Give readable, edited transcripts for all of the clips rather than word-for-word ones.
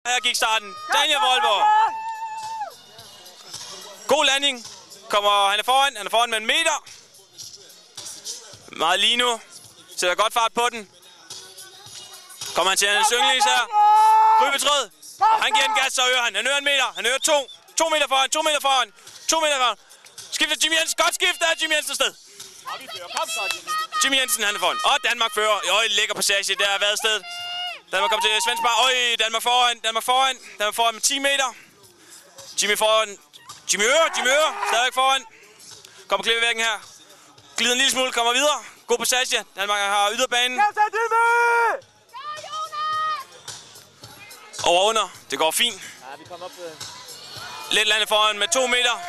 Her gik starten. Daniel Voldborg. God landing. Han er foran med en meter. Meget lige nu. Sætter godt fart på den. Kommer han til en syngelis her. Krybetråd. Og han giver den gas, så øger han. Han øger en meter. Han øger 2. 2 meter foran. 2 meter foran. 2 meter foran. Skifter Jimmy Jensen. Godt skift af Jimmy Jensen sted. Jimmy Jensen, han er foran. Og Danmark fører. Øj, lækker passage. Der har været sted. Danmark kommer til Svensborg. Øj, Danmark foran. Danmark foran med 10 meter. Jimmy foran. Jimmy ører. Stadig foran. Kommer klippevæggen her. Glider en lille smule. Kommer videre. God passage. Danmark har yderbanen. Over under. Det går fint. Ja, vi kommer op. Letland foran med 2 meter.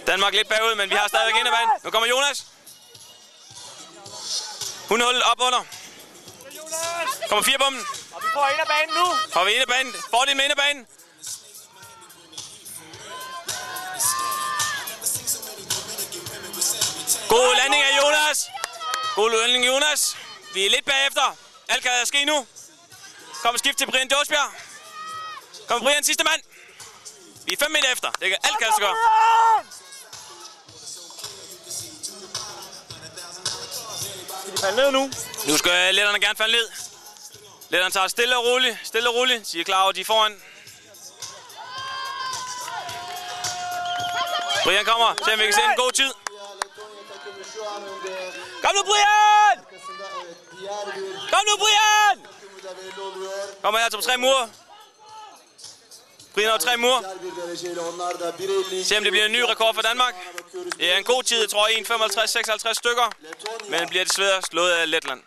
Danmark lidt bagud, men vi har stadigvæk ind ad banen. Nu kommer Jonas. Hun holder op under. Kommer 4 bomben. Og vi får ind ad banen nu. Får vi ind ad banen. Fordel med ind ad banen. God landing af Jonas. God landing af Jonas. Vi er lidt bagefter. Alt kan ske nu. Kommer skift til Brian Dåsbjerg. Kommer Brian sidste mand. Vi er 5 meter efter. Det kan alt kan gøre. Skal de falde ned nu? Nu skal letterne gerne falde ned. Letterne tager stille og roligt. De er klar over, de er foran. Brian kommer. Se om vi kan se en god tid. Kom nu, Brian! Kommer her til 3 mure. Brian over 3 mure. Se om det bliver en ny rekord for Danmark. Det er en god tid, jeg tror 1,55-56 stykker. Men bliver desværre slået af Letland.